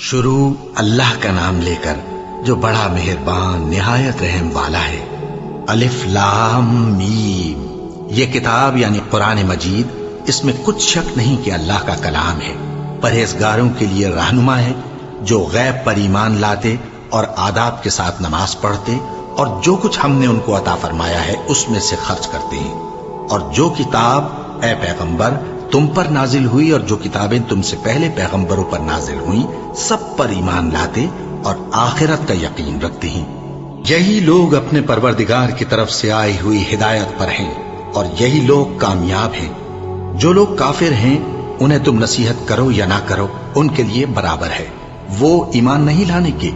شروع اللہ کا نام لے کر جو بڑا مہربان نہایت رحم والا ہے۔ الف لام میم، یہ کتاب یعنی قرآن مجید، اس میں کچھ شک نہیں کہ اللہ کا کلام ہے، پرہیزگاروں کے لیے رہنما ہے، جو غیب پر ایمان لاتے اور آداب کے ساتھ نماز پڑھتے اور جو کچھ ہم نے ان کو عطا فرمایا ہے اس میں سے خرچ کرتے ہیں، اور جو کتاب اے پیغمبر تم پر نازل ہوئی اور جو کتابیں تم سے پہلے پیغمبروں پر نازل ہوئیں سب پر ایمان لاتے اور آخرت کا یقین رکھتے ہیں۔ یہی لوگ اپنے پروردگار کی طرف سے آئی ہوئی ہدایت پر ہیں اور یہی لوگ کامیاب ہیں۔ جو لوگ کافر ہیں انہیں تم نصیحت کرو یا نہ کرو ان کے لیے برابر ہے، وہ ایمان نہیں لانے کے۔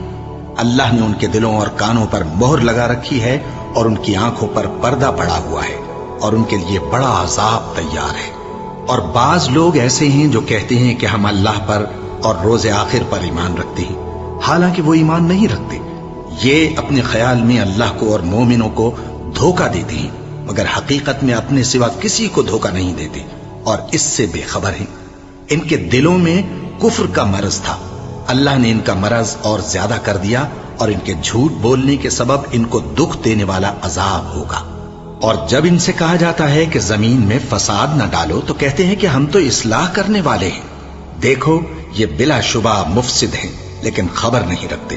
اللہ نے ان کے دلوں اور کانوں پر مہر لگا رکھی ہے اور ان کی آنکھوں پر پردہ پڑا ہوا ہے اور ان کے لیے بڑا عذاب تیار ہے۔ اور بعض لوگ ایسے ہیں جو کہتے ہیں کہ ہم اللہ پر اور روز آخر پر ایمان رکھتے ہیں، حالانکہ وہ ایمان نہیں رکھتے۔ یہ اپنے خیال میں اللہ کو اور مومنوں کو دھوکہ دیتے ہیں، مگر حقیقت میں اپنے سوا کسی کو دھوکہ نہیں دیتے اور اس سے بے خبر ہیں۔ ان کے دلوں میں کفر کا مرض تھا، اللہ نے ان کا مرض اور زیادہ کر دیا اور ان کے جھوٹ بولنے کے سبب ان کو دکھ دینے والا عذاب ہوگا۔ اور جب ان سے کہا جاتا ہے کہ زمین میں فساد نہ ڈالو تو کہتے ہیں کہ ہم تو اصلاح کرنے والے ہیں۔ دیکھو یہ بلا شبہ مفسد ہیں لیکن خبر نہیں رکھتے۔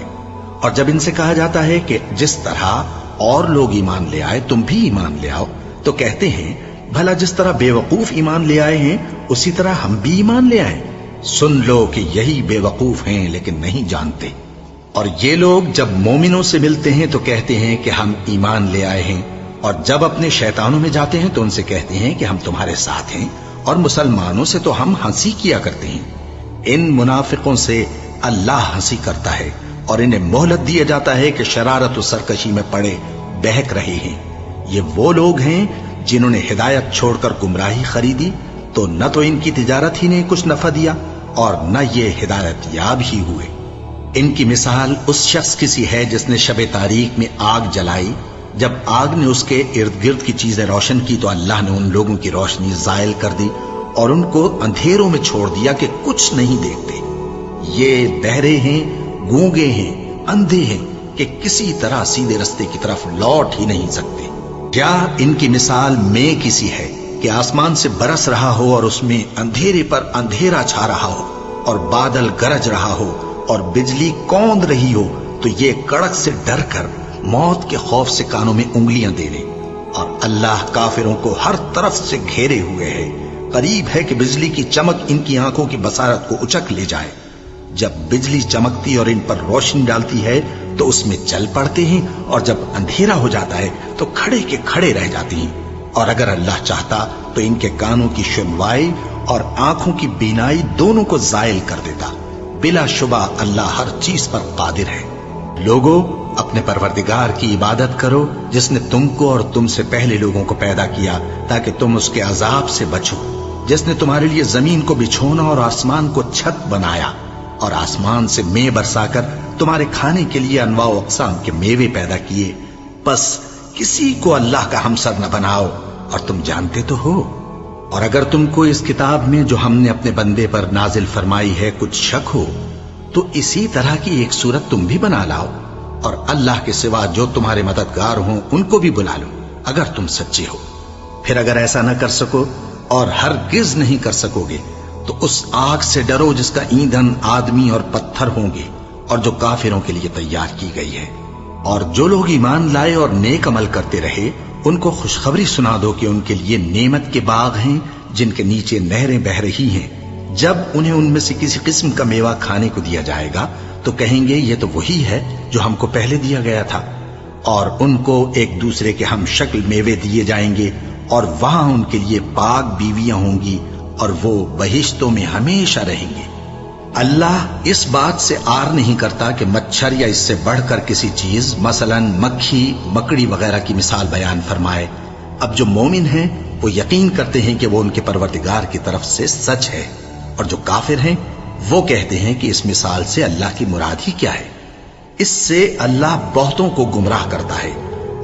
اور جب ان سے کہا جاتا ہے کہ جس طرح اور لوگ ایمان لے آئے تم بھی ایمان لے آؤ تو کہتے ہیں بھلا جس طرح بے وقوف ایمان لے آئے ہیں اسی طرح ہم بھی ایمان لے آئیں۔ سن لو کہ یہی بے وقوف ہیں لیکن نہیں جانتے۔ اور یہ لوگ جب مومنوں سے ملتے ہیں تو کہتے ہیں کہ ہم ایمان لے آئے ہیں، اور جب اپنے شیطانوں میں جاتے ہیں تو ان سے کہتے ہیں کہ ہم تمہارے ساتھ ہیں، اور مسلمانوں سے تو ہم ہنسی کیا کرتے ہیں۔ ان منافقوں سے اللہ ہنسی کرتا ہے اور انہیں مہلت دیا جاتا ہے کہ شرارت و سرکشی میں پڑے بہک رہے ہیں۔ یہ وہ لوگ ہیں جنہوں نے ہدایت چھوڑ کر گمراہی خریدی، تو نہ تو ان کی تجارت ہی نے کچھ نفع دیا اور نہ یہ ہدایت یاب ہی ہوئے۔ ان کی مثال اس شخص کی سی ہے جس نے شب تاریک میں آگ جلائی، جب آگ نے اس کے ارد گرد کی چیزیں روشن کی تو اللہ نے ان لوگوں کی روشنی زائل کر دی اور ان کو اندھیروں میں چھوڑ دیا کہ کچھ نہیں دیکھتے۔ یہ بہرے ہیں، گونگے ہیں، اندھے ہیں کہ کسی طرح سیدھے رستے کی طرف لوٹ ہی نہیں سکتے۔ کیا ان کی مثال میں کسی ہے کہ آسمان سے برس رہا ہو اور اس میں اندھیرے پر اندھیرا چھا رہا ہو اور بادل گرج رہا ہو اور بجلی کوند رہی ہو تو یہ کڑک سے ڈر کر موت کے خوف سے کانوں میں انگلیاں دے لے۔ اور اللہ کافروں کو ہر طرف سے گھیرے ہوئے ہے، قریب ہے کہ بجلی کی چمک ان کی آنکھوں کی بصارت کو اچک لے جائے۔ جب بجلی چمکتی اور ان پر روشنی ڈالتی ہے تو اس میں چل پڑتے ہیں، اور جب اندھیرا ہو جاتا ہے تو کھڑے کے کھڑے رہ جاتے ہیں۔ اور اگر اللہ چاہتا تو ان کے کانوں کی سنوائی اور آنکھوں کی بینائی دونوں کو زائل کر دیتا۔ بلا شبہ اللہ ہر چیز پر قادر ہے۔ لوگوں اپنے پروردگار کی عبادت کرو جس نے تم کو اور تم سے پہلے لوگوں کو پیدا کیا تاکہ تم اس کے عذاب سے بچو، جس نے تمہارے لیے زمین کو بچھونا اور آسمان کو چھت بنایا اور آسمان سے مے برسا کر تمہارے کھانے کے لیے انواع و اقسام کے میوے پیدا کیے۔ بس کسی کو اللہ کا ہمسر نہ بناؤ اور تم جانتے تو ہو۔ اور اگر تم کو اس کتاب میں جو ہم نے اپنے بندے پر نازل فرمائی ہے کچھ شک ہو تو اسی طرح کی ایک صورت تم بھی بنا لاؤ، اور اللہ کے سوا جو تمہارے مددگار ہوں ان کو بھی بلا لو اگر تم سچے ہو۔ پھر اگر ایسا نہ کر سکو اور ہرگز نہیں کر سکو گے تو اس آگ سے ڈرو جس کا ایندھن آدمی اور پتھر ہوں گے اور جو کافروں کے لیے تیار کی گئی ہے۔ اور جو لوگ ایمان لائے اور نیک عمل کرتے رہے ان کو خوشخبری سنا دو کہ ان کے لیے نعمت کے باغ ہیں جن کے نیچے نہریں بہہ رہی ہیں۔ جب انہیں ان میں سے کسی قسم کا میوہ کھانے کو دیا جائے گا تو کہیں گے یہ تو وہی ہے جو ہم کو پہلے دیا گیا تھا، اور ان کو ایک دوسرے کے ہم شکل میوے دیے جائیں گے، اور وہاں ان کے لیے پاک بیویاں ہوں گی اور وہ بہشتوں میں ہمیشہ رہیں گے۔ اللہ اس بات سے آر نہیں کرتا کہ مچھر یا اس سے بڑھ کر کسی چیز مثلا مکھی مکڑی وغیرہ کی مثال بیان فرمائے۔ اب جو مومن ہیں وہ یقین کرتے ہیں کہ وہ ان کے پروردگار کی طرف سے سچ ہے، اور جو کافر ہیں وہ کہتے ہیں کہ اس مثال سے اللہ کی مراد ہی کیا ہے۔ اس سے اللہ بہتوں کو گمراہ کرتا ہے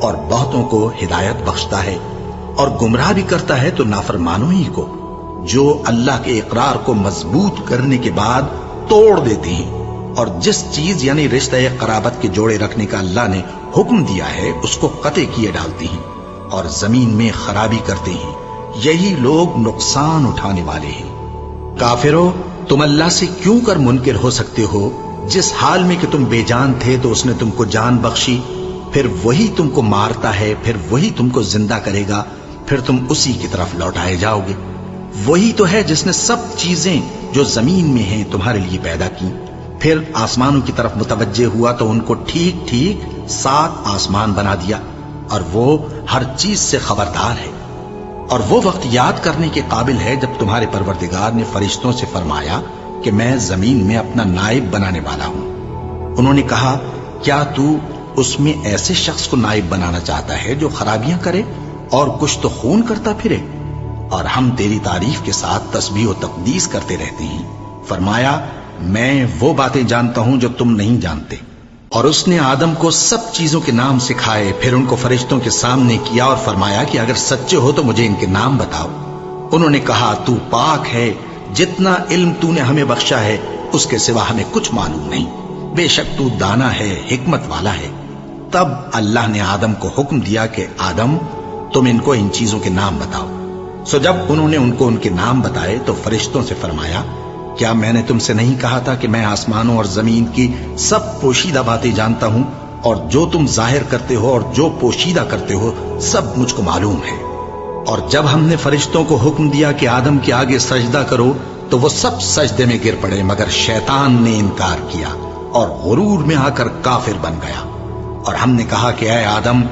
اور بہتوں کو ہدایت بخشتا ہے، اور گمراہ بھی کرتا ہے تو نافرمانوں ہی کو، جو اللہ کے اقرار کو مضبوط کرنے کے بعد توڑ دیتے ہیں اور جس چیز یعنی رشتہ قرابت کے جوڑے رکھنے کا اللہ نے حکم دیا ہے اس کو قطع کیے ڈالتی ہیں اور زمین میں خرابی کرتے ہیں، یہی لوگ نقصان اٹھانے والے ہیں۔ کافرو، تم اللہ سے کیوں کر منکر ہو سکتے ہو؟ جس حال میں کہ تم بے جان تھے تو اس نے تم کو جان بخشی، پھر وہی تم کو مارتا ہے، پھر وہی تم کو زندہ کرے گا، پھر تم اسی کی طرف لوٹائے جاؤ گے۔ وہی تو ہے جس نے سب چیزیں جو زمین میں ہیں تمہارے لیے پیدا کی، پھر آسمانوں کی طرف متوجہ ہوا تو ان کو ٹھیک ٹھیک 7 آسمان بنا دیا، اور وہ ہر چیز سے خبردار ہے۔ اور وہ وقت یاد کرنے کے قابل ہے جب تمہارے پروردگار نے فرشتوں سے فرمایا کہ میں زمین میں اپنا نائب بنانے والا ہوں۔ انہوں نے کہا، کیا تو اس میں ایسے شخص کو نائب بنانا چاہتا ہے جو خرابیاں کرے اور کچھ تو خون کرتا پھرے؟ اور ہم تیری تعریف کے ساتھ تسبیح و تقدیس کرتے رہتے ہیں۔ فرمایا، میں وہ باتیں جانتا ہوں جو تم نہیں جانتے۔ اور اس نے آدم کو سب چیزوں کے نام سکھائے، پھر ان کو فرشتوں کے سامنے کیا اور فرمایا کہ اگر سچے ہو تو مجھے ان کے نام بتاؤ۔ انہوں نے کہا، تو پاک ہے، جتنا علم تو نے ہمیں بخشا ہے اس کے سوا ہمیں کچھ معلوم نہیں، بے شک تو دانا ہے، حکمت والا ہے۔ تب اللہ نے آدم کو حکم دیا کہ آدم، تم ان کو ان چیزوں کے نام بتاؤ۔ سو جب انہوں نے ان کو ان کے نام بتائے تو فرشتوں سے فرمایا، کیا میں نے تم سے نہیں کہا تھا کہ میں آسمانوں اور زمین کی سب پوشیدہ باتیں جانتا ہوں، اور جو تم ظاہر کرتے ہو اور جو پوشیدہ کرتے ہو سب مجھ کو معلوم ہے۔ اور جب ہم نے فرشتوں کو حکم دیا کہ آدم کے آگے سجدہ کرو تو وہ سب سجدے میں گر پڑے، مگر شیطان نے انکار کیا اور غرور میں آ کر کافر بن گیا۔ اور ہم نے کہا کہ اے آدم،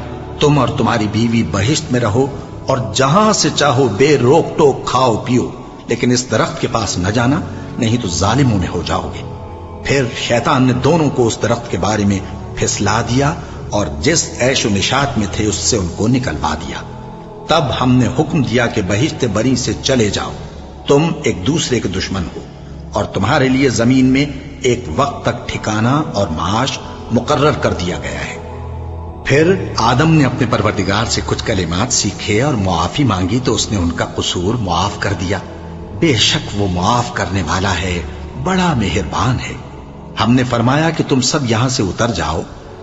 تم اور تمہاری بیوی بہشت میں رہو اور جہاں سے چاہو بے روک ٹوک کھاؤ پیو، لیکن اس درخت کے پاس نہ جانا، نہیں تو ظالموں میں ہو جاؤ گے۔ پھر شیطان نے دونوں کو اس درخت کے بارے میں پھسلا دیا اور جس عیش و نشاط میں تھے اس سے ان کو نکلوا دیا۔ تب ہم نے حکم دیا کہ بہشت بری سے چلے جاؤ، تم ایک دوسرے کے دشمن ہو، اور تمہارے لیے زمین میں ایک وقت تک ٹھکانہ اور معاش مقرر کر دیا گیا ہے۔ پھر آدم نے اپنے پروردگار سے کچھ کلمات سیکھے اور معافی مانگی تو اس نے ان کا قصور معاف کر دیا۔ بے شک وہ معاف کرنے والا ہے، بڑا مہربان ہے۔ ہم نے فرمایا کہ تم سب یہاں سے اتر جاؤ،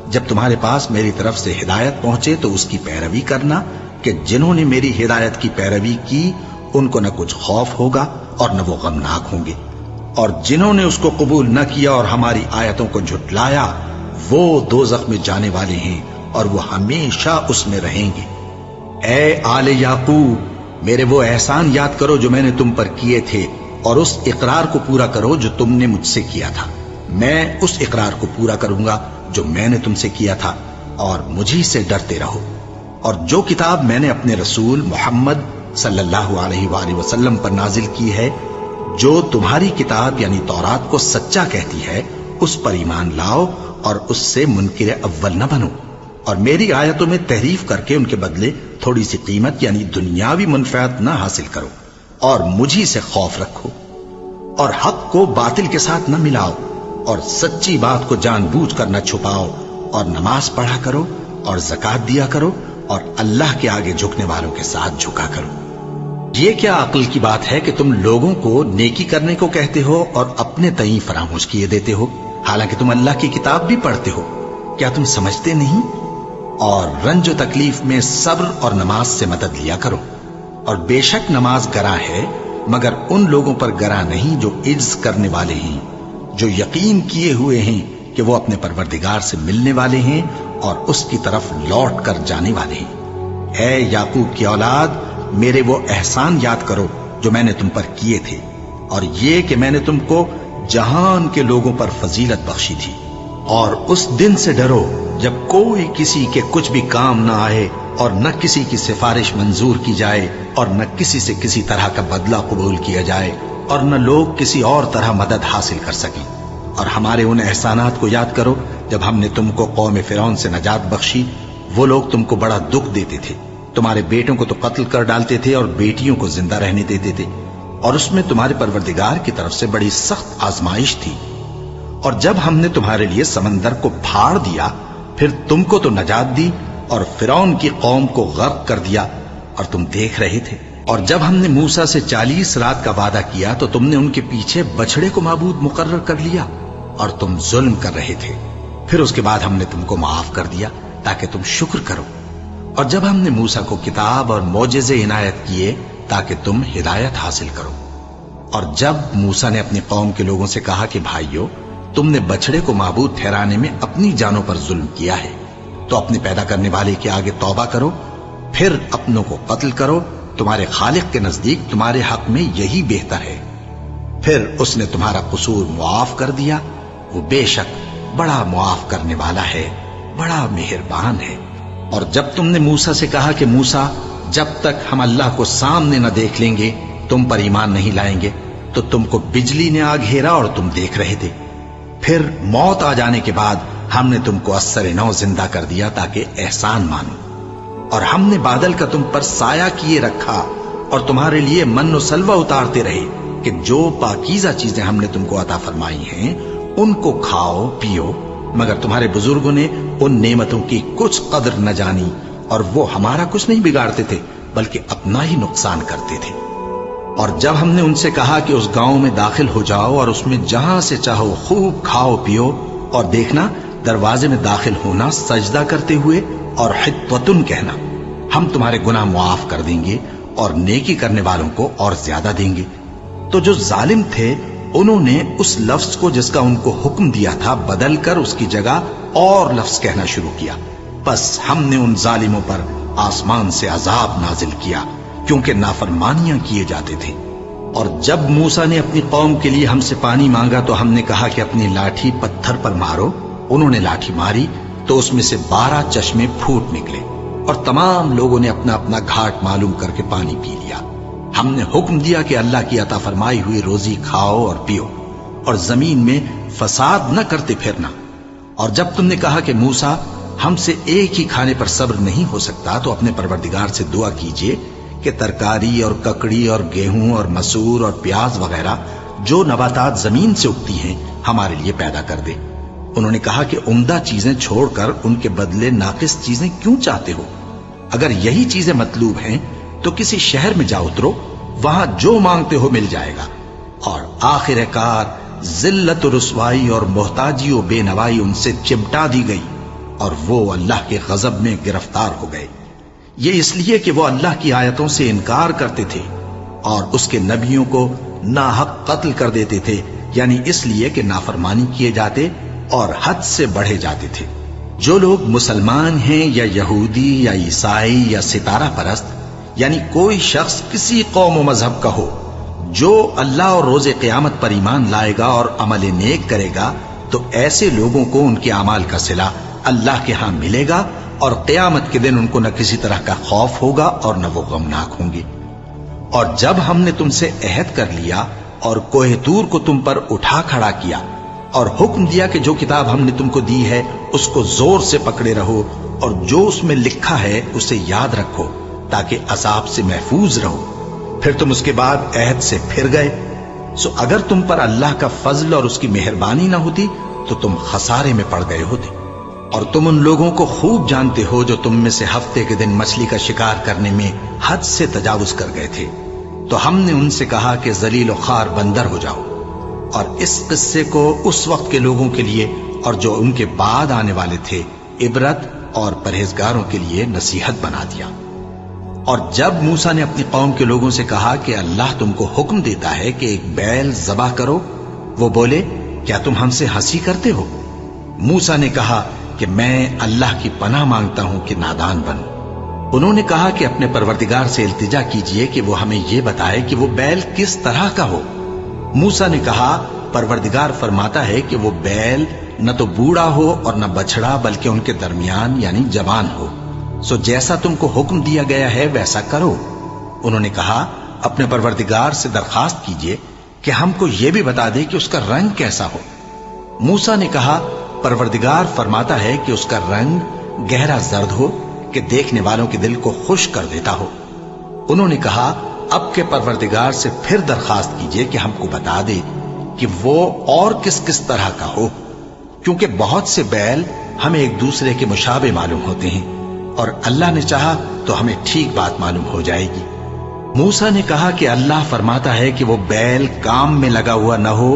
جب تمہارے پاس میری طرف سے ہدایت پہنچے تو اس کی پیروی کرنا، کہ جنہوں نے میری ہدایت کی پیروی کی ان کو نہ کچھ خوف ہوگا اور نہ وہ غمناک ہوں گے، اور جنہوں نے اس کو قبول نہ کیا اور ہماری آیتوں کو جھٹلایا وہ دوزخ میں جانے والے ہیں اور وہ ہمیشہ اس میں رہیں گے۔ اے آل یعقوب، میرے وہ احسان یاد کرو جو میں نے تم پر کیے تھے، اور اس اقرار کو پورا کرو جو تم نے مجھ سے کیا تھا۔ میں اس اقرار کو پورا کروں گا جو میں نے تم سے کیا تھا، اور مجھی سے ڈرتے رہو۔ اور جو کتاب میں نے اپنے رسول محمد صلی اللہ علیہ وآلہ وسلم پر نازل کی ہے، جو تمہاری کتاب یعنی تورات کو سچا کہتی ہے، اس پر ایمان لاؤ اور اس سے منکر اول نہ بنو، اور میری آیتوں میں تحریف کر کے ان کے بدلے تھوڑی سی قیمت یعنی دنیاوی منفعت نہ حاصل کرو، اور مجھی سے خوف رکھو، اور حق کو باطل کے ساتھ نہ ملاؤ، اور سچی بات کو جان بوجھ کر نہ چھپاؤ، اور نماز پڑھا کرو اور زکوٰۃ دیا کرو، اور اللہ کے آگے جھکنے والوں کے ساتھ جھکا کرو۔ یہ کیا عقل کی بات ہے کہ تم لوگوں کو نیکی کرنے کو کہتے ہو اور اپنے تئیں فراموش کیے دیتے ہو، حالانکہ تم اللہ کی کتاب بھی پڑھتے ہو؟ کیا تم سمجھتے نہیں؟ اور رنج و تکلیف میں صبر اور نماز سے مدد لیا کرو، اور بے شک نماز گراں ہے، مگر ان لوگوں پر گراں نہیں جو عجز کرنے والے ہیں، جو یقین کیے ہوئے ہیں کہ وہ اپنے پروردگار سے ملنے والے ہیں اور اس کی طرف لوٹ کر جانے والے ہیں۔ اے یعقوب کی اولاد، میرے وہ احسان یاد کرو جو میں نے تم پر کیے تھے، اور یہ کہ میں نے تم کو جہان کے لوگوں پر فضیلت بخشی تھی۔ اور اس دن سے ڈرو جب کوئی کسی کے کچھ بھی کام نہ آئے، اور نہ کسی کی سفارش منظور کی جائے، اور نہ کسی سے کسی طرح کا بدلہ قبول کیا جائے، اور نہ لوگ کسی اور طرح مدد حاصل کر سکیں۔ اور ہمارے ان احسانات کو یاد کرو جب ہم نے تم کو قوم فرعون سے نجات بخشی۔ وہ لوگ تم کو بڑا دکھ دیتے تھے، تمہارے بیٹوں کو تو قتل کر ڈالتے تھے اور بیٹیوں کو زندہ رہنے دیتے تھے، اور اس میں تمہارے پروردگار کی طرف سے بڑی سخت آزمائش تھی۔ اور جب ہم نے تمہارے لیے سمندر کو پھاڑ دیا، پھر تم کو تو نجات دی اور فرعون کی قوم کو غرق کر دیا، اور تم دیکھ رہے تھے۔ اور جب ہم نے موسیٰ سے 40 رات کا وعدہ کیا تو تم نے ان کے پیچھے بچڑے کو معبود مقرر کر لیا، اور تم ظلم کر رہے تھے، پھر اس کے بعد ہم نے تم کو معاف کر دیا تاکہ تم شکر کرو، اور جب ہم نے موسیٰ کو کتاب اور معجزے عنایت کیے تاکہ تم ہدایت حاصل کرو۔ اور جب موسیٰ نے اپنی قوم کے لوگوں سے کہا کہ بھائیو، تم نے بچڑے کو معبود ٹھہرانے میں اپنی جانوں پر ظلم کیا ہے، تو اپنے پیدا کرنے والے کے آگے توبہ کرو، پھر اپنوں کو قتل کرو، تمہارے خالق کے نزدیک تمہارے حق میں یہی بہتر ہے۔ پھر اس نے تمہارا قصور معاف کر دیا، وہ بے شک بڑا معاف کرنے والا ہے، بڑا مہربان ہے۔ اور جب تم نے موسیٰ سے کہا کہ موسیٰ، جب تک ہم اللہ کو سامنے نہ دیکھ لیں گے تم پر ایمان نہیں لائیں گے، تو تم کو بجلی نے آ گھیرا اور تم دیکھ رہے تھے، پھر موت آ جانے کے بعد ہم نے تم کو اثر نو زندہ کر دیا تاکہ احسان مانو، اور ہم نے بادل کا تم پر سایہ کیے رکھا اور تمہارے لیے من و سلوہ اتارتے رہے کہ جو پاکیزہ چیزیں ہم نے تم کو عطا فرمائی ہیں ان کو کھاؤ پیو، مگر تمہارے بزرگوں نے ان نعمتوں کی کچھ قدر نہ جانی، اور وہ ہمارا کچھ نہیں بگاڑتے تھے بلکہ اپنا ہی نقصان کرتے تھے۔ اور جب ہم نے ان سے کہا کہ اس گاؤں میں داخل ہو جاؤ اور اس میں جہاں سے چاہو خوب کھاؤ پیو، اور دیکھنا دروازے میں داخل ہونا سجدہ کرتے ہوئے اور حطوتن کہنا، ہم تمہارے گناہ معاف کر دیں گے اور نیکی کرنے والوں کو اور زیادہ دیں گے، تو جو ظالم تھے انہوں نے اس لفظ کو جس کا ان کو حکم دیا تھا بدل کر اس کی جگہ اور لفظ کہنا شروع کیا، بس ہم نے ان ظالموں پر آسمان سے عذاب نازل کیا کیونکہ نافرمانیاں کیے جاتے تھے۔ اور جب موسیٰ نے اپنی قوم کے لیے ہم سے پانی مانگا تو ہم نے کہا کہ اپنی لاٹھی پتھر پر مارو، انہوں نے لاٹھی ماری تو اس میں سے 12 چشمے پھوٹ نکلے، اور تمام لوگوں نے اپنا اپنا گھاٹ معلوم کر کے پانی پی لیا۔ ہم نے حکم دیا کہ اللہ کی عطا فرمائی ہوئی روزی کھاؤ اور پیو، اور زمین میں فساد نہ کرتے پھرنا۔ اور جب تم نے کہا کہ موسیٰ، ہم سے ایک ہی کھانے پر صبر نہیں ہو سکتا، تو اپنے پروردگار سے دعا کیجئے کہ ترکاری اور ککڑی اور گیہوں اور مسور اور پیاز وغیرہ جو نباتات زمین سے اگتی ہیں ہمارے لیے پیدا کر دے۔ انہوں نے کہا کہ عمدہ چیزیں چھوڑ کر ان کے بدلے ناقص چیزیں کیوں چاہتے ہو؟ اگر یہی چیزیں مطلوب ہیں تو کسی شہر میں جا اترو، وہاں جو مانگتے ہو مل جائے گا۔ اور آخر کار ذلت و رسوائی اور محتاجی و بے نوائی ان سے چمٹا دی گئی، اور وہ اللہ کے غضب میں گرفتار ہو گئے، یہ اس لیے کہ وہ اللہ کی آیتوں سے انکار کرتے تھے اور اس کے نبیوں کو ناحق قتل کر دیتے تھے، یعنی اس لیے کہ نافرمانی کیے جاتے اور حد سے بڑھے جاتے تھے۔ جو لوگ مسلمان ہیں یا یہودی یا عیسائی یا ستارہ پرست، یعنی کوئی شخص کسی قوم و مذہب کا ہو، جو اللہ اور روز قیامت پر ایمان لائے گا اور عمل نیک کرے گا، تو ایسے لوگوں کو ان کے اعمال کا صلہ اللہ کے ہاں ملے گا، اور قیامت کے دن ان کو نہ کسی طرح کا خوف ہوگا اور نہ وہ غمناک ہوں گے۔ اور جب ہم نے تم سے عہد کر لیا اور کوہ طور کو تم پر اٹھا کھڑا کیا اور حکم دیا کہ جو کتاب ہم نے تم کو دی ہے اس کو زور سے پکڑے رہو، اور جو اس میں لکھا ہے اسے یاد رکھو تاکہ عذاب سے محفوظ رہو، پھر تم اس کے بعد عہد سے پھر گئے، سو اگر تم پر اللہ کا فضل اور اس کی مہربانی نہ ہوتی تو تم خسارے میں پڑ گئے ہوتے۔ اور تم ان لوگوں کو خوب جانتے ہو جو تم میں سے ہفتے کے دن مچھلی کا شکار کرنے میں حد سے تجاوز کر گئے تھے، تو ہم نے ان سے کہا کہ ذلیل و خوار بندر ہو جاؤ، اور اس قصے کو اس وقت کے لوگوں کے لیے اور جو ان کے بعد آنے والے تھے عبرت اور پرہیزگاروں کے لیے نصیحت بنا دیا۔ اور جب موسیٰ نے اپنی قوم کے لوگوں سے کہا کہ اللہ تم کو حکم دیتا ہے کہ ایک بیل ذبح کرو، وہ بولے کیا تم ہم سے ہنسی کرتے ہو؟ موسیٰ نے کہا کہ میں اللہ کی پناہ مانگتا ہوں کہ نادان بنوں۔ انہوں نے کہا کہ اپنے پروردگار سے التجا کیجئے کہ وہ ہمیں یہ بتائے کہ وہ بیل کس طرح کا ہو۔ موسیٰ نے کہا پروردگار فرماتا ہے کہ وہ بیل نہ تو بوڑھا ہو اور نہ بچڑا بلکہ ان کے درمیان یعنی جوان ہو، سو جیسا تم کو حکم دیا گیا ہے ویسا کرو۔ انہوں نے کہا اپنے پروردگار سے درخواست کیجئے کہ ہم کو یہ بھی بتا دے کہ اس کا رنگ کیسا ہو۔ موسیٰ نے کہا پروردگار فرماتا ہے کہ اس کا رنگ گہرا زرد ہو کہ دیکھنے والوں کے دل کو خوش کر دیتا ہو۔ انہوں نے کہا اب کے پروردگار سے پھر درخواست کیجئے کہ ہم کو بتا دے کہ وہ اور کس کس طرح کا ہو، کیونکہ بہت سے بیل ہمیں ایک دوسرے کے مشابہ معلوم ہوتے ہیں، اور اللہ نے چاہا تو ہمیں ٹھیک بات معلوم ہو جائے گی۔ موسیٰ نے کہا کہ اللہ فرماتا ہے کہ وہ بیل کام میں لگا ہوا نہ ہو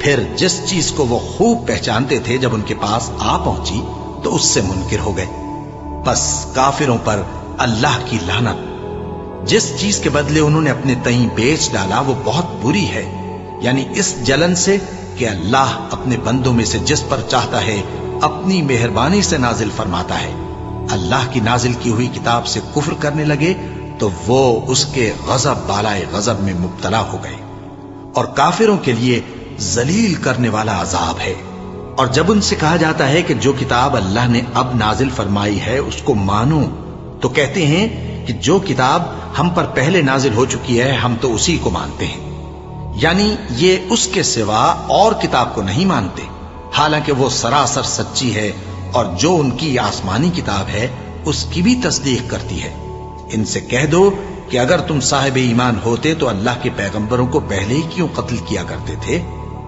پھر جس چیز کو وہ خوب پہچانتے تھے جب ان کے پاس آ پہنچی تو اس سے منکر ہو گئے۔ بس کافروں پر اللہ کی لعنت۔ جس چیز کے بدلے انہوں نے اپنے تئیں بیچ ڈالا وہ بہت بری ہے، یعنی اس جلن سے کہ اللہ اپنے بندوں میں سے جس پر چاہتا ہے اپنی مہربانی سے نازل فرماتا ہے۔ اللہ کی نازل کی ہوئی کتاب سے کفر کرنے لگے تو وہ اس کے غضب بالائے غضب میں مبتلا ہو گئے، اور کافروں کے لیے ذلیل کرنے والا عذاب ہے۔ اور جب ان سے کہا جاتا ہے کہ جو کتاب اللہ نے اب نازل فرمائی ہے اس کو مانو، تو کہتے ہیں کہ جو کتاب ہم پر پہلے نازل ہو چکی ہے ہم تو اسی کو مانتے ہیں، یعنی یہ اس کے سوا اور کتاب کو نہیں مانتے، حالانکہ وہ سراسر سچی ہے، اور جو ان کی آسمانی کتاب ہے اس کی بھی تصدیق کرتی ہے۔ ان سے کہہ دو کہ اگر تم صاحب ایمان ہوتے تو اللہ کے پیغمبروں کو پہلے ہی کیوں قتل کیا کرتے تھے؟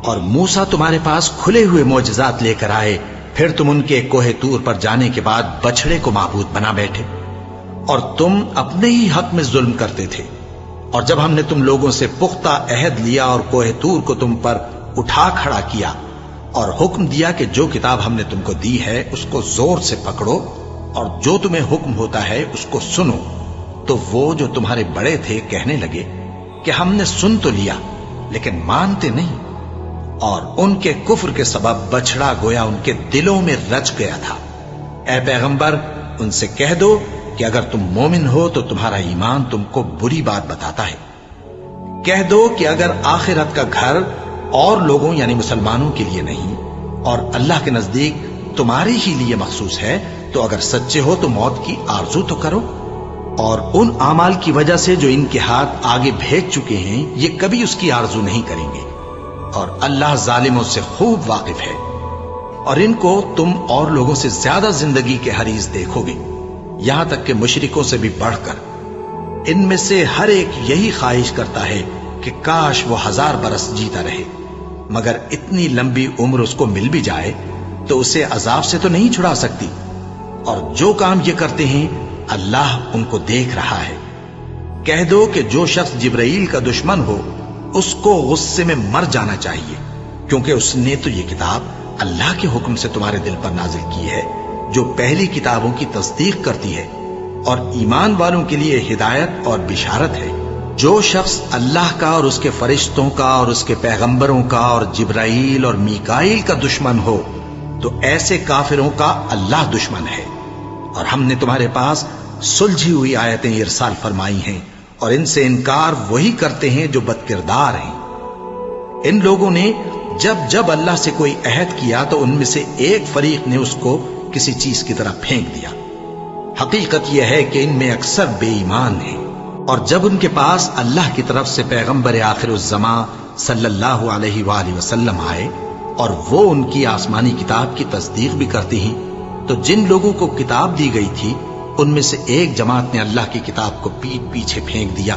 اور موسیٰ تمہارے پاس کھلے ہوئے معجزات لے کر آئے، پھر تم ان کے کوہ طور پر جانے کے بعد بچڑے کو معبود بنا بیٹھے، اور تم اپنے ہی حق میں ظلم کرتے تھے۔ اور جب ہم نے تم لوگوں سے پختہ عہد لیا اور کوہ طور کو تم پر اٹھا کھڑا کیا اور حکم دیا کہ جو کتاب ہم نے تم کو دی ہے اس کو زور سے پکڑو اور جو تمہیں حکم ہوتا ہے اس کو سنو، تو وہ جو تمہارے بڑے تھے کہنے لگے کہ ہم نے سن تو لیا لیکن مانتے نہیں، اور ان کے کفر کے سبب بچڑا گویا ان کے دلوں میں رچ گیا تھا۔ اے پیغمبر ان سے کہہ دو کہ اگر تم مومن ہو تو تمہارا ایمان تم کو بری بات بتاتا ہے۔ کہہ دو کہ اگر آخرت کا گھر اور لوگوں یعنی مسلمانوں کے لیے نہیں اور اللہ کے نزدیک تمہارے ہی لیے مخصوص ہے تو اگر سچے ہو تو موت کی آرزو تو کرو، اور ان اعمال کی وجہ سے جو ان کے ہاتھ آگے بھیج چکے ہیں یہ کبھی اس کی آرزو نہیں کریں گے، اور اللہ ظالموں سے خوب واقف ہے۔ اور ان کو تم اور لوگوں سے زیادہ زندگی کے حریص دیکھو گے، یہاں تک کہ مشرکوں سے بھی بڑھ کر۔ ان میں سے ہر ایک یہی خواہش کرتا ہے کہ کاش وہ 1000 برس جیتا رہے، مگر اتنی لمبی عمر اس کو مل بھی جائے تو اسے عذاب سے تو نہیں چھڑا سکتی، اور جو کام یہ کرتے ہیں اللہ ان کو دیکھ رہا ہے۔ کہہ دو کہ جو شخص جبرائیل کا دشمن ہو اس کو غصے میں مر جانا چاہیے، کیونکہ اس نے تو یہ کتاب اللہ کے حکم سے تمہارے دل پر نازل کی ہے جو پہلی کتابوں کی تصدیق کرتی ہے، اور ایمان والوں کے لیے ہدایت اور بشارت ہے۔ جو شخص اللہ کا اور اس کے فرشتوں کا اور اس کے پیغمبروں کا اور جبرائیل اور میکائیل کا دشمن ہو تو ایسے کافروں کا اللہ دشمن ہے۔ اور ہم نے تمہارے پاس سلجھی ہوئی آیتیں ارسال فرمائی ہیں، اور ان سے انکار وہی کرتے ہیں جو بد کردار ہیں۔ ان لوگوں نے جب جب اللہ سے کوئی عہد کیا تو ان میں سے ایک فریق نے اس کو کسی چیز کی طرح پھینک دیا۔ حقیقت یہ ہے کہ ان میں اکثر بے ایمان ہیں، اور جب ان کے پاس اللہ کی طرف سے پیغمبر آخر الزماں صلی اللہ علیہ وآلہ وسلم آئے اور وہ ان کی آسمانی کتاب کی تصدیق بھی کرتے ہیں، تو جن لوگوں کو کتاب دی گئی تھی ان میں سے ایک جماعت نے اللہ کی کتاب کو پیٹ پیچھے پھینک دیا،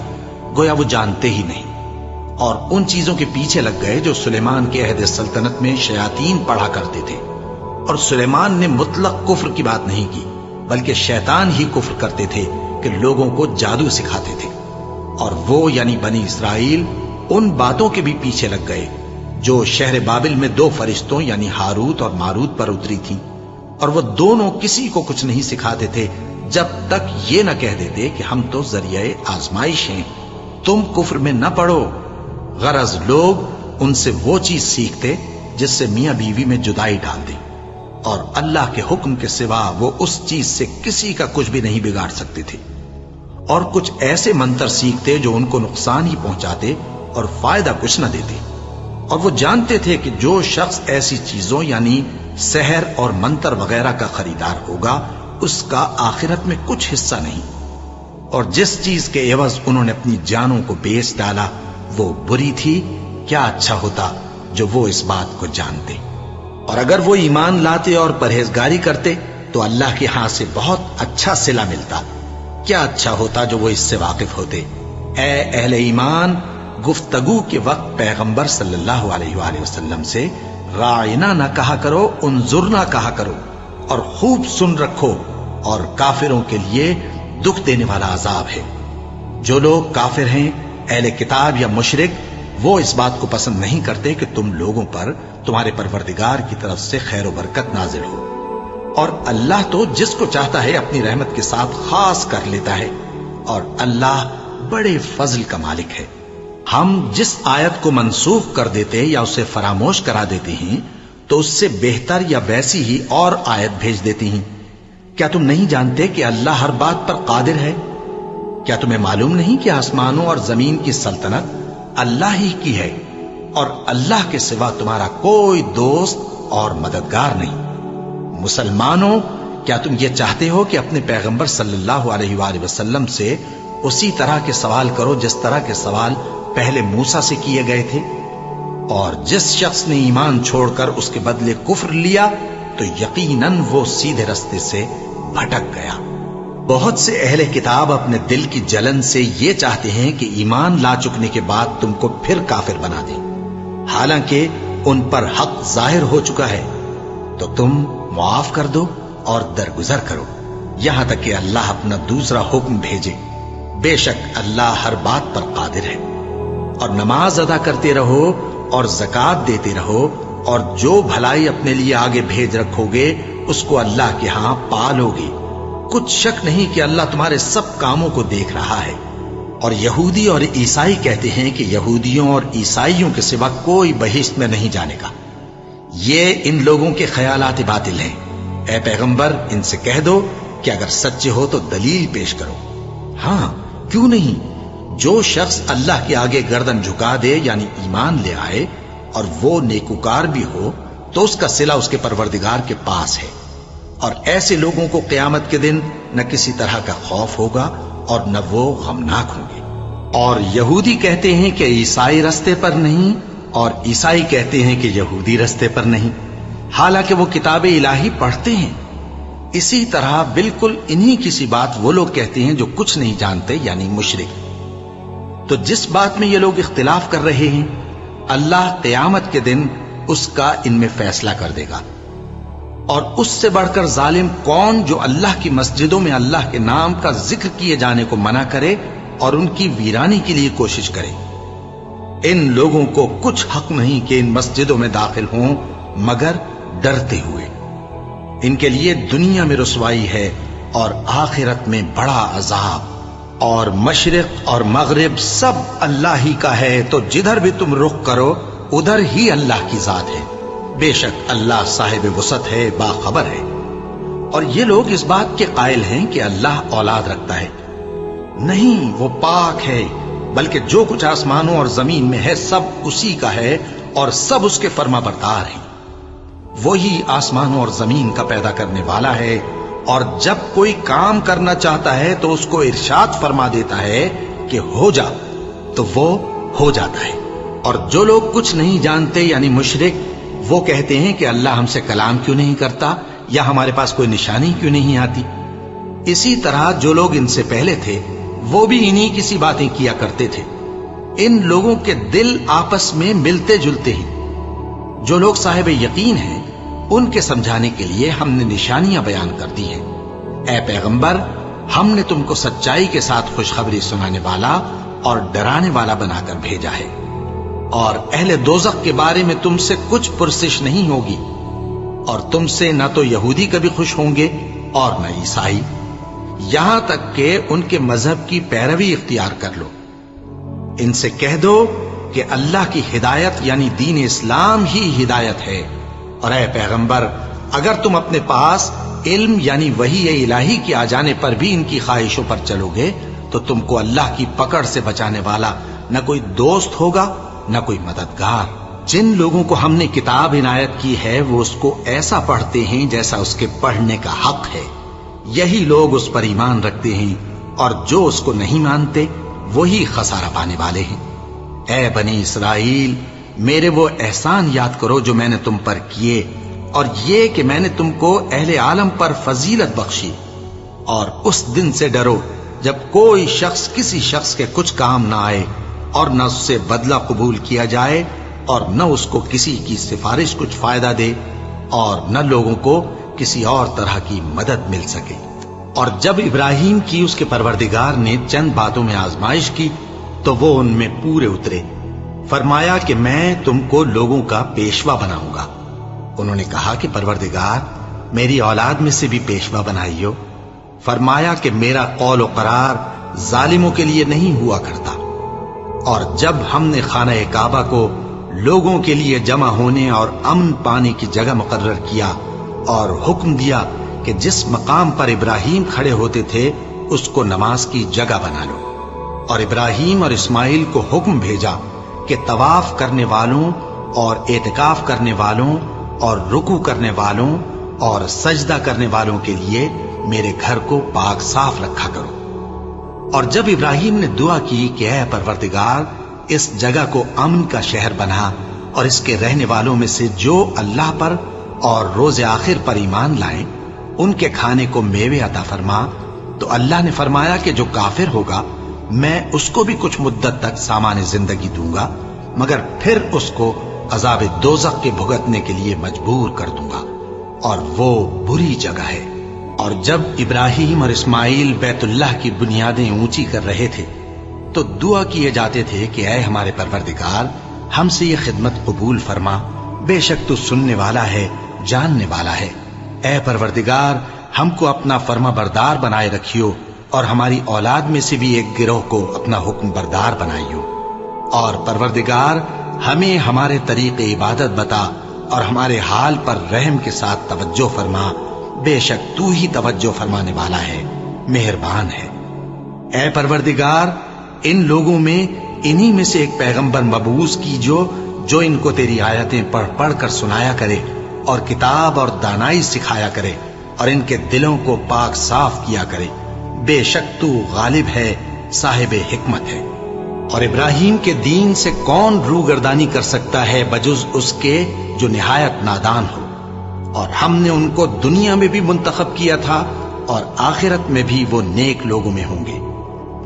گویا وہ جانتے ہی نہیں، اور ان چیزوں کے پیچھے لگ گئے جو سلیمان کے عہد سلطنت میں شیاطین پڑھا کرتے تھے۔ اور سلیمان نے مطلق کفر کی بات نہیں کی، بلکہ شیطان ہی کفر کرتے تھے کہ لوگوں کو جادو سکھاتے تھے، اور وہ یعنی بنی اسرائیل ان باتوں کے بھی پیچھے لگ گئے جو شہر بابل میں 2 فرشتوں یعنی ہاروت اور ماروت پر اتری تھی، اور وہ دونوں کسی کو کچھ نہیں سکھاتے تھے جب تک یہ نہ کہہ دیتے کہ ہم تو ذریعہ آزمائش ہیں، تم کفر میں نہ پڑو۔ غرض لوگ ان سے وہ چیز سیکھتے جس سے میاں بیوی میں جدائی ڈال دیں، اور اللہ کے حکم کے سوا وہ اس چیز سے کسی کا کچھ بھی نہیں بگاڑ سکتے تھے، اور کچھ ایسے منتر سیکھتے جو ان کو نقصان ہی پہنچاتے اور فائدہ کچھ نہ دیتے، اور وہ جانتے تھے کہ جو شخص ایسی چیزوں یعنی سحر اور منتر وغیرہ کا خریدار ہوگا اس کا آخرت میں کچھ حصہ نہیں، اور جس چیز کے عوض انہوں نے اپنی جانوں کو بیچ ڈالا وہ بری تھی، کیا اچھا ہوتا جو وہ اس بات کو جانتے۔ اور اگر وہ ایمان لاتے اور پرہیزگاری کرتے تو اللہ کے ہاں سے بہت اچھا صلہ ملتا، کیا اچھا ہوتا جو وہ اس سے واقف ہوتے۔ اے اہل ایمان، گفتگو کے وقت پیغمبر صلی اللہ علیہ وآلہ وسلم سے راعنا نہ کہا کرو، انظرنا کہا کرو، اور خوب سن رکھو، اور کافروں کے لیے دکھ دینے والا عذاب ہے۔ جو لوگ کافر ہیں، اہل کتاب یا مشرک، وہ اس بات کو پسند نہیں کرتے کہ تم لوگوں پر تمہارے پروردگار کی طرف سے خیر و برکت نازل ہو، اور اللہ تو جس کو چاہتا ہے اپنی رحمت کے ساتھ خاص کر لیتا ہے، اور اللہ بڑے فضل کا مالک ہے۔ ہم جس آیت کو منسوخ کر دیتے یا اسے فراموش کرا دیتے ہیں تو اس سے بہتر یا ویسی ہی اور آیت بھیج دیتی ہیں۔ کیا تم نہیں جانتے کہ اللہ ہر بات پر قادر ہے؟ کیا تمہیں معلوم نہیں کہ آسمانوں اور زمین کی سلطنت اللہ ہی کی ہے، اور اللہ کے سوا تمہارا کوئی دوست اور مددگار نہیں؟ مسلمانوں، کیا تم یہ چاہتے ہو کہ اپنے پیغمبر صلی اللہ علیہ وآلہ وسلم سے اسی طرح کے سوال کرو جس طرح کے سوال پہلے موسیٰ سے کیے گئے تھے؟ اور جس شخص نے ایمان چھوڑ کر اس کے بدلے کفر لیا تو یقیناً وہ سیدھے رستے سے بھٹک گیا۔ بہت سے اہل کتاب اپنے دل کی جلن سے یہ چاہتے ہیں کہ ایمان لا چکنے کے بعد تم کو پھر کافر بنا دیں، حالانکہ ان پر حق ظاہر ہو چکا ہے۔ تو تم معاف کر دو اور درگزر کرو یہاں تک کہ اللہ اپنا دوسرا حکم بھیجے۔ بے شک اللہ ہر بات پر قادر ہے۔ اور نماز ادا کرتے رہو اور زکوٰۃ دیتے رہو، اور جو بھلائی اپنے لیے آگے بھیج رکھو گے اس کو اللہ کے ہاں پالو گے۔ کچھ شک نہیں کہ اللہ تمہارے سب کاموں کو دیکھ رہا ہے۔ اور یہودی اور عیسائی کہتے ہیں کہ یہودیوں اور عیسائیوں کے سوا کوئی بہشت میں نہیں جانے گا۔ یہ ان لوگوں کے خیالات باطل ہیں۔ اے پیغمبر، ان سے کہہ دو کہ اگر سچے ہو تو دلیل پیش کرو۔ ہاں، کیوں نہیں؟ جو شخص اللہ کے آگے گردن جھکا دے یعنی ایمان لے آئے اور وہ نیکوکار بھی ہو تو اس کا صلہ اس کے پروردگار کے پاس ہے، اور ایسے لوگوں کو قیامت کے دن نہ کسی طرح کا خوف ہوگا اور نہ وہ غمناک ہوں گے۔ اور یہودی کہتے ہیں کہ عیسائی رستے پر نہیں، اور عیسائی کہتے ہیں کہ یہودی رستے پر نہیں، حالانکہ وہ کتاب الہی پڑھتے ہیں۔ اسی طرح بالکل انہی کسی بات وہ لوگ کہتے ہیں جو کچھ نہیں جانتے یعنی مشرک۔ تو جس بات میں یہ لوگ اختلاف کر رہے ہیں اللہ قیامت کے دن اس کا ان میں فیصلہ کر دے گا۔ اور اس سے بڑھ کر ظالم کون جو اللہ کی مسجدوں میں اللہ کے نام کا ذکر کیے جانے کو منع کرے اور ان کی ویرانی کے لیے کوشش کرے۔ ان لوگوں کو کچھ حق نہیں کہ ان مسجدوں میں داخل ہوں مگر ڈرتے ہوئے۔ ان کے لیے دنیا میں رسوائی ہے اور آخرت میں بڑا عذاب۔ اور مشرق اور مغرب سب اللہ ہی کا ہے، تو جدھر بھی تم رخ کرو ادھر ہی اللہ کی ذات ہے۔ بے شک اللہ صاحب وسعت ہے، باخبر ہے۔ اور یہ لوگ اس بات کے قائل ہیں کہ اللہ اولاد رکھتا ہے۔ نہیں، وہ پاک ہے، بلکہ جو کچھ آسمانوں اور زمین میں ہے سب اسی کا ہے اور سب اس کے فرما بردار ہیں۔ وہی آسمانوں اور زمین کا پیدا کرنے والا ہے، اور جب کوئی کام کرنا چاہتا ہے تو اس کو ارشاد فرما دیتا ہے کہ ہو جا، تو وہ ہو جاتا ہے۔ اور جو لوگ کچھ نہیں جانتے یعنی مشرک، وہ کہتے ہیں کہ اللہ ہم سے کلام کیوں نہیں کرتا یا ہمارے پاس کوئی نشانی کیوں نہیں آتی۔ اسی طرح جو لوگ ان سے پہلے تھے وہ بھی انہی کسی باتیں کیا کرتے تھے۔ ان لوگوں کے دل آپس میں ملتے جلتے ہیں۔ جو لوگ صاحب یقین ہیں ان کے سمجھانے کے لیے ہم نے نشانیاں بیان کر دی ہیں۔ اے پیغمبر، ہم نے تم کو سچائی کے ساتھ خوشخبری سنانے والا اور ڈرانے والا بنا کر بھیجا ہے، اور اہل دوزخ کے بارے میں تم سے کچھ پرسش نہیں ہوگی، اور تم سے نہ تو یہودی کبھی خوش ہوں گے اور نہ عیسائی، یہاں تک کہ ان کے مذہب کی پیروی اختیار کر لو۔ ان سے کہہ دو کہ اللہ کی ہدایت یعنی دین اسلام ہی ہدایت ہے، اور اے پیغمبر، اگر تم اپنے پاس علم یعنی وحی الہی کے آ جانے پر بھی ان کی خواہشوں پر چلو گے تو تم کو اللہ کی پکڑ سے بچانے والا نہ کوئی دوست ہوگا نہ کوئی مددگار۔ جن لوگوں کو ہم نے کتاب عنایت کی ہے وہ اس کو ایسا پڑھتے ہیں جیسا اس کے پڑھنے کا حق ہے، یہی لوگ اس پر ایمان رکھتے ہیں، اور جو اس کو نہیں مانتے وہی خسارہ پانے والے ہیں۔ اے بنی اسرائیل، میرے وہ احسان یاد کرو جو میں نے تم پر کیے، اور یہ کہ میں نے تم کو اہل عالم پر فضیلت بخشی، اور اس دن سے ڈرو جب کوئی شخص کسی شخص کے کچھ کام نہ آئے اور نہ اس سے بدلہ قبول کیا جائے اور نہ اس کو کسی کی سفارش کچھ فائدہ دے اور نہ لوگوں کو کسی اور طرح کی مدد مل سکے۔ اور جب ابراہیم کی اس کے پروردگار نے چند باتوں میں آزمائش کی تو وہ ان میں پورے اترے، فرمایا کہ میں تم کو لوگوں کا پیشوا بناؤں گا۔ انہوں نے کہا کہ پروردگار میری اولاد میں سے بھی پیشوا بنائیو۔ فرمایا کہ میرا قول و قرار ظالموں کے لیے نہیں ہوا کرتا۔ اور جب ہم نے خانہ کعبہ کو لوگوں کے لیے جمع ہونے اور امن پانے کی جگہ مقرر کیا اور حکم دیا کہ جس مقام پر ابراہیم کھڑے ہوتے تھے اس کو نماز کی جگہ بنا لو، اور ابراہیم اور اسماعیل کو حکم بھیجا کہ طواف کرنے والوں اور اعتکاف کرنے والوں اور رکوع کرنے والوں اور سجدہ کرنے والوں کے لیے میرے گھر کو پاک صاف رکھا کرو۔ اور جب ابراہیم نے دعا کی کہ اے پروردگار اس جگہ کو امن کا شہر بنا، اور اس کے رہنے والوں میں سے جو اللہ پر اور روز آخر پر ایمان لائیں ان کے کھانے کو میوے عطا فرما، تو اللہ نے فرمایا کہ جو کافر ہوگا میں اس کو بھی کچھ مدت تک سامان زندگی دوں گا، مگر پھر اس کو عذاب دوزخ کے بھگتنے کے لیے مجبور کر دوں گا، اور وہ بری جگہ ہے۔ اور جب ابراہیم اور اسماعیل بیت اللہ کی بنیادیں اونچی کر رہے تھے تو دعا کیے جاتے تھے کہ اے ہمارے پروردگار ہم سے یہ خدمت قبول فرما، بے شک تو سننے والا ہے، جاننے والا ہے۔ اے پروردگار ہم کو اپنا فرما بردار بنائے رکھیو، اور ہماری اولاد میں سے بھی ایک گروہ کو اپنا حکم بردار بنائیو۔ اور پروردگار ہمیں ہمارے طریق عبادت بتا، اور ہمارے حال پر رحم کے ساتھ توجہ فرما، بے شک تو ہی توجہ فرمانے والا ہے، مہربان ہے۔ اے پروردگار ان لوگوں میں انہی میں سے ایک پیغمبر مبعوث کیجو جو ان کو تیری آیتیں پڑھ پڑھ کر سنایا کرے اور کتاب اور دانائی سکھایا کرے اور ان کے دلوں کو پاک صاف کیا کرے، بے شک تو غالب ہے، صاحب حکمت ہے۔ اور ابراہیم کے دین سے کون روگردانی کر سکتا ہے بجز اس کے جو نہایت نادان ہو؟ اور ہم نے ان کو دنیا میں بھی منتخب کیا تھا اور آخرت میں بھی وہ نیک لوگوں میں ہوں گے۔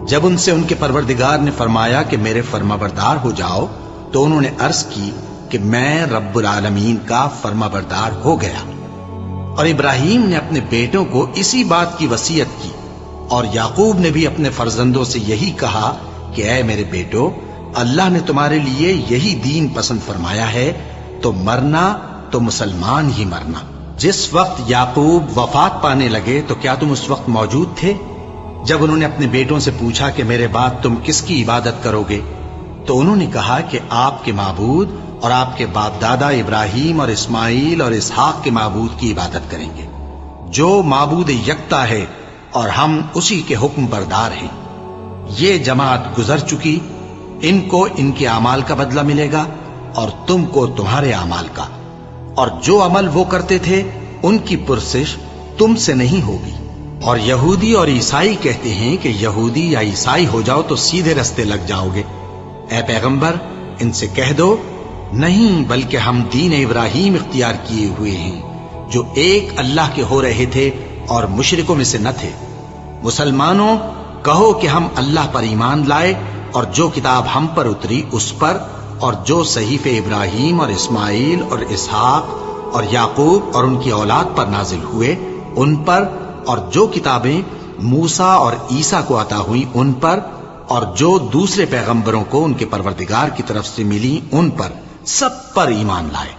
جب ان سے ان کے پروردگار نے فرمایا کہ میرے فرما بردار ہو جاؤ تو انہوں نے عرض کی کہ میں رب العالمین کا فرما بردار ہو گیا۔ اور ابراہیم نے اپنے بیٹوں کو اسی بات کی وصیت کی، اور یعقوب نے بھی اپنے فرزندوں سے یہی کہا کہ اے میرے بیٹو، اللہ نے تمہارے لیے یہی دین پسند فرمایا ہے، تو مرنا تو مسلمان ہی مرنا۔ جس وقت یعقوب وفات پانے لگے تو کیا تم اس وقت موجود تھے جب انہوں نے اپنے بیٹوں سے پوچھا کہ میرے بعد تم کس کی عبادت کرو گے؟ تو انہوں نے کہا کہ آپ کے معبود اور آپ کے باپ دادا ابراہیم اور اسماعیل اور اسحاق کے معبود کی عبادت کریں گے، جو معبود یکتا ہے اور ہم اسی کے حکم بردار ہیں۔ یہ جماعت گزر چکی، ان کو ان کے اعمال کا بدلہ ملے گا اور تم کو تمہارے اعمال کا، اور جو عمل وہ کرتے تھے ان کی پرسش تم سے نہیں ہوگی۔ اور یہودی اور عیسائی کہتے ہیں کہ یہودی یا عیسائی ہو جاؤ تو سیدھے رستے لگ جاؤ گے۔ اے پیغمبر ان سے کہہ دو نہیں، بلکہ ہم دین ابراہیم اختیار کیے ہوئے ہیں جو ایک اللہ کے ہو رہے تھے اور مشرکوں میں سے نہ تھے۔ مسلمانوں کہو کہ ہم اللہ پر ایمان لائے اور جو کتاب ہم پر اتری اس پر، اور جو صحیفے ابراہیم اور اسماعیل اور اسحاق اور یعقوب اور ان کی اولاد پر نازل ہوئے ان پر، اور جو کتابیں موسیٰ اور عیسیٰ کو عطا ہوئیں ان پر، اور جو دوسرے پیغمبروں کو ان کے پروردگار کی طرف سے ملی ان پر، سب پر ایمان لائے۔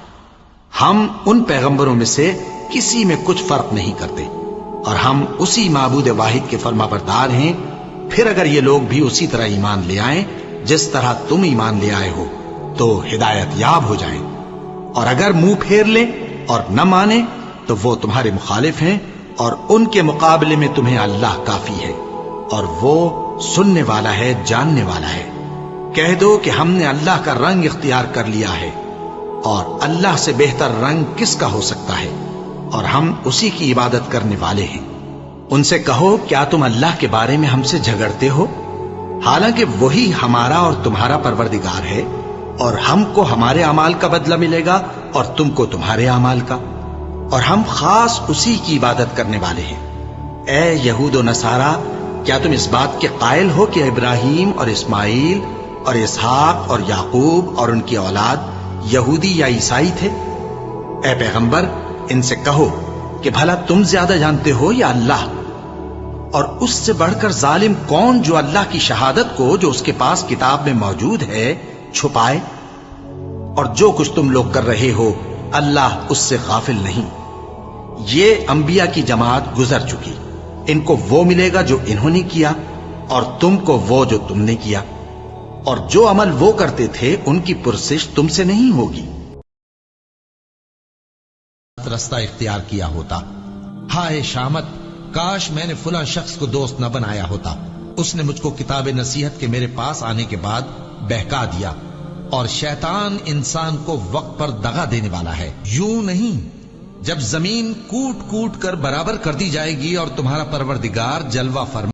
ہم ان پیغمبروں میں سے کسی میں کچھ فرق نہیں کرتے، اور ہم اسی معبود واحد کے فرما بردار ہیں۔ پھر اگر یہ لوگ بھی اسی طرح ایمان لے آئیں جس طرح تم ایمان لے آئے ہو تو ہدایت یاب ہو جائیں، اور اگر منہ پھیر لیں اور نہ مانیں تو وہ تمہارے مخالف ہیں، اور ان کے مقابلے میں تمہیں اللہ کافی ہے، اور وہ سننے والا ہے، جاننے والا ہے۔ کہہ دو کہ ہم نے اللہ کا رنگ اختیار کر لیا ہے، اور اللہ سے بہتر رنگ کس کا ہو سکتا ہے، اور ہم اسی کی عبادت کرنے والے ہیں۔ ان سے کہو کیا تم اللہ کے بارے میں ہم سے جھگڑتے ہو، حالانکہ وہی ہمارا اور تمہارا پروردگار ہے، اور ہم کو ہمارے اعمال کا بدلہ ملے گا اور تم کو تمہارے اعمال کا، اور ہم خاص اسی کی عبادت کرنے والے ہیں۔ اے یہود و نصارا، کیا تم اس بات کے قائل ہو کہ ابراہیم اور اسماعیل اور اسحاق اور یعقوب اور ان کی اولاد یہودی یا عیسائی تھے؟ اے پیغمبر ان سے کہو کہ بھلا تم زیادہ جانتے ہو یا اللہ؟ اور اس سے بڑھ کر ظالم کون جو اللہ کی شہادت کو جو اس کے پاس کتاب میں موجود ہے چھپائے؟ اور جو کچھ تم لوگ کر رہے ہو اللہ اس سے غافل نہیں۔ یہ انبیاء کی جماعت گزر چکی، ان کو وہ ملے گا جو انہوں نے کیا، اور تم کو وہ جو تم نے کیا، اور جو عمل وہ کرتے تھے ان کی پرسش تم سے نہیں ہوگی۔ رستہ اختیار کیا ہوتا، ہائے شامت، کاش میں نے فلاں شخص کو دوست نہ بنایا ہوتا، اس نے مجھ کو کتاب نصیحت کے میرے پاس آنے کے بعد بہکا دیا۔ اور شیطان انسان کو وقت پر دغا دینے والا ہے۔ یوں نہیں، جب زمین کوٹ کوٹ کر برابر کر دی جائے گی اور تمہارا پروردگار جلوہ فرما